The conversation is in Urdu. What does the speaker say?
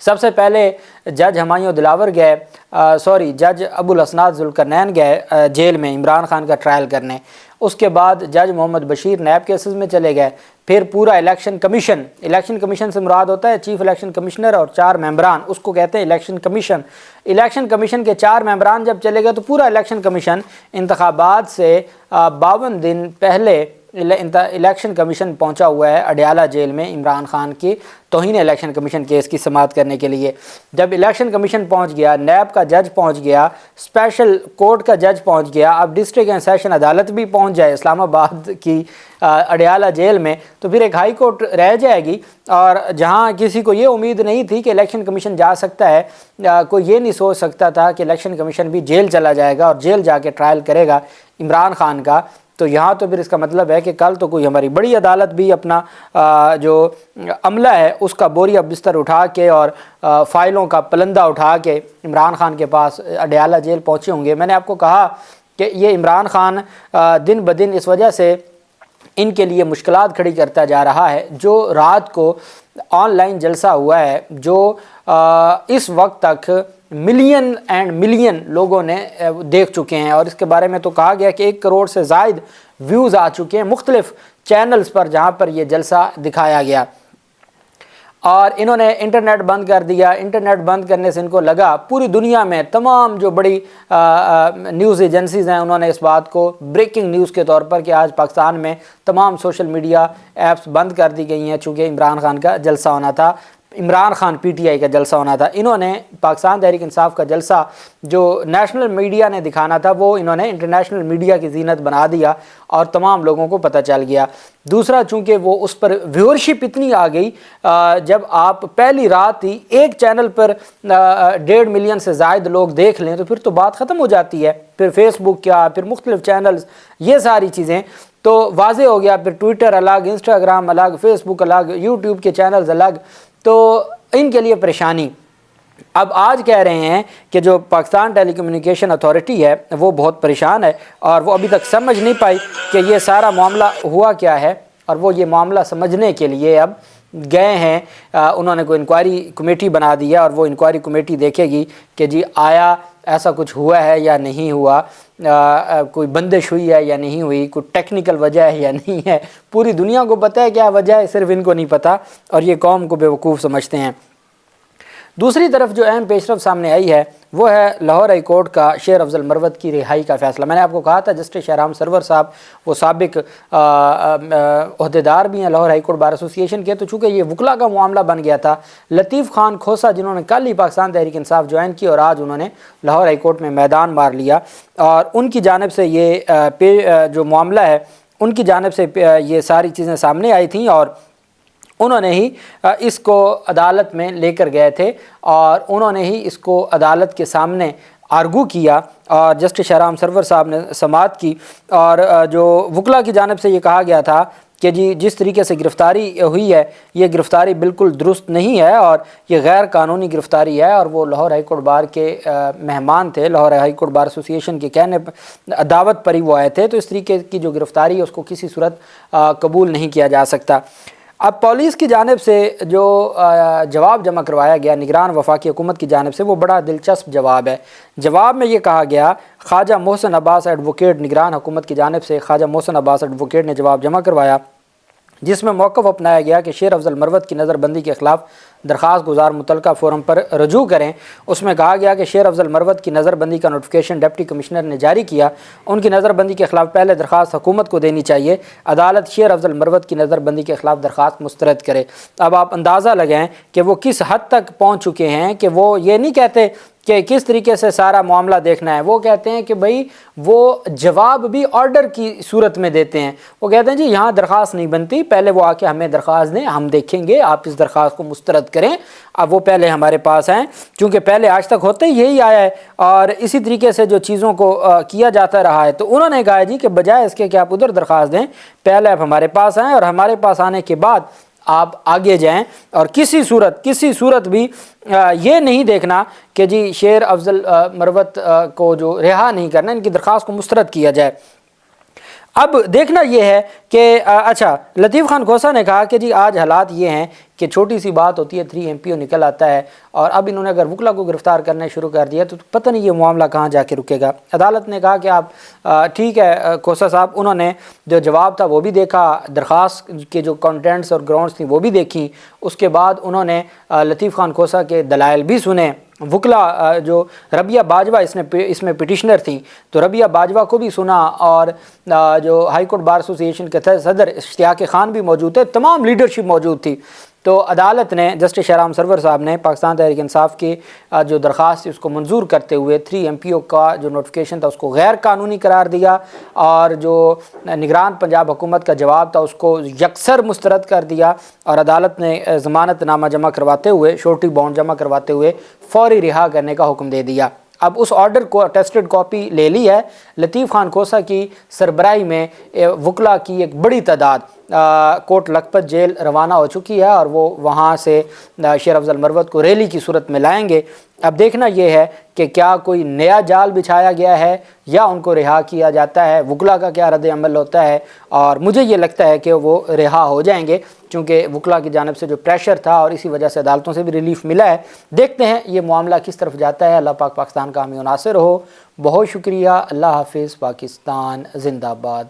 سب سے پہلے جج ہمایوں دلاور گئے جج ابو الاسناد ذوالقرنین گئے جیل میں عمران خان کا ٹرائل کرنے. اس کے بعد جج محمد بشیر نیب کیسز میں چلے گئے. پھر پورا الیکشن کمیشن سے مراد ہوتا ہے چیف الیکشن کمشنر اور 4 ممبران، اس کو کہتے ہیں الیکشن کمیشن کے 4 ممبران جب چلے گئے تو پورا الیکشن کمیشن انتخابات سے 52 دن پہلے الیکشن کمیشن پہنچا ہوا ہے اڈیالہ جیل میں عمران خان کی توہین الیکشن کمیشن کیس کی سماعت کرنے کے لیے. جب الیکشن کمیشن پہنچ گیا، نیب کا جج پہنچ گیا، اسپیشل کورٹ کا جج پہنچ گیا، اب ڈسٹرکٹ اینڈ سیشن عدالت بھی پہنچ جائے اسلام آباد کی اڈیالہ جیل میں، تو پھر ایک ہائی کورٹ رہ جائے گی. اور جہاں کسی کو یہ امید نہیں تھی کہ الیکشن کمیشن جا سکتا ہے، کوئی یہ نہیں سوچ سکتا تھا کہ الیکشن کمیشن بھی جیل چلا جائے گا اور جیل جا کے ٹرائل کرے گا عمران خان کا، تو یہاں تو پھر اس کا مطلب ہے کہ کل تو کوئی ہماری بڑی عدالت بھی اپنا جو عملہ ہے اس کا بوریا بستر اٹھا کے اور فائلوں کا پلندہ اٹھا کے عمران خان کے پاس اڈیالہ جیل پہنچے ہوں گے. میں نے آپ کو کہا کہ یہ عمران خان دن بدن اس وجہ سے ان کے لیے مشکلات کھڑی کرتا جا رہا ہے. جو رات کو آن لائن جلسہ ہوا ہے، جو اس وقت تک ملین لوگوں نے دیکھ چکے ہیں، اور اس کے بارے میں تو کہا گیا کہ 1 کروڑ سے زائد ویوز آ چکے ہیں مختلف چینلز پر جہاں پر یہ جلسہ دکھایا گیا. اور انہوں نے انٹرنیٹ بند کر دیا. انٹرنیٹ بند کرنے سے ان کو لگا پوری دنیا میں تمام جو بڑی نیوز ایجنسیز ہیں انہوں نے اس بات کو بریکنگ نیوز کے طور پر کہ آج پاکستان میں تمام سوشل میڈیا ایپس بند کر دی گئی ہیں چونکہ عمران خان کا جلسہ ہونا تھا، عمران خان PTI کا جلسہ ہونا تھا. انہوں نے پاکستان تحریک انصاف کا جلسہ جو نیشنل میڈیا نے دکھانا تھا وہ انہوں نے انٹرنیشنل میڈیا کی زینت بنا دیا اور تمام لوگوں کو پتہ چل گیا. دوسرا، چونکہ وہ اس پر ویورشپ اتنی آ گئی، جب آپ پہلی رات ہی ایک چینل پر 1.5 ملین سے زائد لوگ دیکھ لیں تو پھر تو بات ختم ہو جاتی ہے. پھر فیس بک کیا، پھر مختلف چینلز، یہ ساری چیزیں تو واضح ہو گیا. پھر ٹویٹر الگ، انسٹاگرام الگ، فیس بک الگ، یوٹیوب کے چینلز الگ، تو ان کے لیے پریشانی. اب آج کہہ رہے ہیں کہ جو پاکستان ٹیلی کمیونیکیشن اتھارٹی ہے وہ بہت پریشان ہے اور وہ ابھی تک سمجھ نہیں پائی کہ یہ سارا معاملہ ہوا کیا ہے، اور وہ یہ معاملہ سمجھنے کے لیے اب گئے ہیں. انہوں نے کوئی انکوائری کمیٹی بنا دی ہے اور وہ انکوائری کمیٹی دیکھے گی کہ جی آیا ایسا کچھ ہوا ہے یا نہیں ہوا، کوئی بندش ہوئی ہے یا نہیں ہوئی، کوئی ٹیکنیکل وجہ ہے یا نہیں ہے. پوری دنیا کو پتہ ہے کیا وجہ ہے، صرف ان کو نہیں پتہ اور یہ قوم کو بیوقوف سمجھتے ہیں. دوسری طرف جو اہم پیش رفت سامنے آئی ہے وہ ہے لاہور ہائی کورٹ کا شیر افضل مروت کی رہائی کا فیصلہ. میں نے آپ کو کہا تھا جسٹس شہرام سرور صاحب وہ سابق عہدیدار بھی ہیں لاہور ہائی کورٹ بار ایسوسی ایشن کے، تو چونکہ یہ وکلا کا معاملہ بن گیا تھا، لطیف خان کھوسہ جنہوں نے کل ہی پاکستان تحریک انصاف جوائن کی اور آج انہوں نے لاہور ہائی کورٹ میں میدان مار لیا، اور ان کی جانب سے یہ جو معاملہ ہے ان کی جانب سے یہ ساری چیزیں سامنے آئی تھیں اور انہوں نے ہی اس کو عدالت میں لے کر گئے تھے اور انہوں نے ہی اس کو عدالت کے سامنے آرگو کیا اور جسٹس شہرام سرور صاحب نے سماعت کی. اور جو وکلا کی جانب سے یہ کہا گیا تھا کہ جی جس طریقے سے گرفتاری ہوئی ہے یہ گرفتاری بالکل درست نہیں ہے اور یہ غیر قانونی گرفتاری ہے، اور وہ لاہور ہائی کورٹ بار کے مہمان تھے، لاہور ہائی کورٹ بار ایسوسی ایشن کے کہنے دعوت پر ہی وہ آئے تھے، تو اس طریقے کی جو گرفتاری ہے اس کو کسی صورت قبول نہیں کیا جا سکتا. اب پولیس کی جانب سے جو جواب جمع کروایا گیا نگران وفاقی حکومت کی جانب سے وہ بڑا دلچسپ جواب ہے. جواب میں یہ کہا گیا، خواجہ محسن عباس ایڈوکیٹ نگران حکومت کی جانب سے خواجہ محسن عباس ایڈوکیٹ نے جواب جمع کروایا جس میں موقف اپنایا گیا کہ شیر افضل مروت کی نظر بندی کے خلاف درخواست گزار متعلقہ فورم پر رجوع کریں. اس میں کہا گیا کہ شیر افضل مروت کی نظر بندی کا نوٹیفیکیشن ڈپٹی کمشنر نے جاری کیا، ان کی نظر بندی کے خلاف پہلے درخواست حکومت کو دینی چاہیے، عدالت شیر افضل مروت کی نظر بندی کے خلاف درخواست مسترد کرے. اب آپ اندازہ لگائیں کہ وہ کس حد تک پہنچ چکے ہیں کہ وہ یہ نہیں کہتے کہ کس طریقے سے سارا معاملہ دیکھنا ہے، وہ کہتے ہیں کہ بھئی وہ جواب بھی آرڈر کی صورت میں دیتے ہیں. وہ کہتے ہیں جی یہاں درخواست نہیں بنتی، پہلے وہ آ کے ہمیں درخواست دیں، ہم دیکھیں گے، آپ اس درخواست کو مسترد کریں. اب وہ پہلے ہمارے پاس ہیں چونکہ پہلے آج تک ہوتے ہی یہی آیا ہے اور اسی طریقے سے جو چیزوں کو کیا جاتا رہا ہے، تو انہوں نے کہا جی کہ بجائے اس کے کہ آپ ادھر درخواست دیں، پہلے آپ ہمارے پاس آئیں اور ہمارے پاس آنے کے بعد آپ آگے جائیں، اور کسی صورت بھی یہ نہیں دیکھنا کہ جی شیر افضل مروت کو جو رہا نہیں کرنا، ان کی درخواست کو مسترد کیا جائے. اب دیکھنا یہ ہے کہ اچھا لطیف خان کھوسہ نے کہا کہ جی آج حالات یہ ہیں کہ چھوٹی سی بات ہوتی ہے 3 MPO نکل آتا ہے، اور اب انہوں نے اگر وکلا کو گرفتار کرنا شروع کر دیا تو پتہ نہیں یہ معاملہ کہاں جا کے رکے گا۔ عدالت نے کہا کہ آپ ٹھیک ہے کھوسہ صاحب، انہوں نے جو جواب تھا وہ بھی دیکھا، درخواست کے جو کنٹینٹس اور گراؤنڈس تھیں وہ بھی دیکھی، اس کے بعد انہوں نے لطیف خان کھوسہ کے دلائل بھی سنے۔ وکلا جو ربیہ باجوہ اس میں پٹیشنر تھیں، تو ربیہ باجوہ کو بھی سنا، اور جو ہائی کورٹ بار ایسوسی ایشن کے صدر اشتیاق خان بھی موجود تھے، تمام لیڈرشپ موجود تھی۔ تو عدالت نے جسٹس شہرام سرور صاحب نے پاکستان تحریک انصاف کی جو درخواست تھی اس کو منظور کرتے ہوئے 3 MPO کا جو نوٹیفیکیشن تھا اس کو غیر قانونی قرار دیا، اور جو نگران پنجاب حکومت کا جواب تھا اس کو یکسر مسترد کر دیا، اور عدالت نے ضمانت نامہ جمع کرواتے ہوئے، شورٹی بانڈ جمع کرواتے ہوئے فوری رہا کرنے کا حکم دے دیا۔ اب اس آرڈر کو اٹیسٹڈ کاپی لے لی ہے۔ لطیف خان کھوسہ کی سربراہی میں وکلا کی ایک بڑی تعداد کوٹ لکھپت جیل روانہ ہو چکی ہے، اور وہ وہاں سے شیر افضل مروت کو ریلی کی صورت میں لائیں گے۔ اب دیکھنا یہ ہے کہ کیا کوئی نیا جال بچھایا گیا ہے یا ان کو رہا کیا جاتا ہے، وکلا کا کیا رد عمل ہوتا ہے، اور مجھے یہ لگتا ہے کہ وہ رہا ہو جائیں گے، چونکہ وکلا کی جانب سے جو پریشر تھا اور اسی وجہ سے عدالتوں سے بھی ریلیف ملا ہے۔ دیکھتے ہیں یہ معاملہ کس طرف جاتا ہے۔ اللہ پاک پاکستان کا حامی و ناصر ہو۔ بہت شکریہ۔ اللہ حافظ۔ پاکستان زندہ باد۔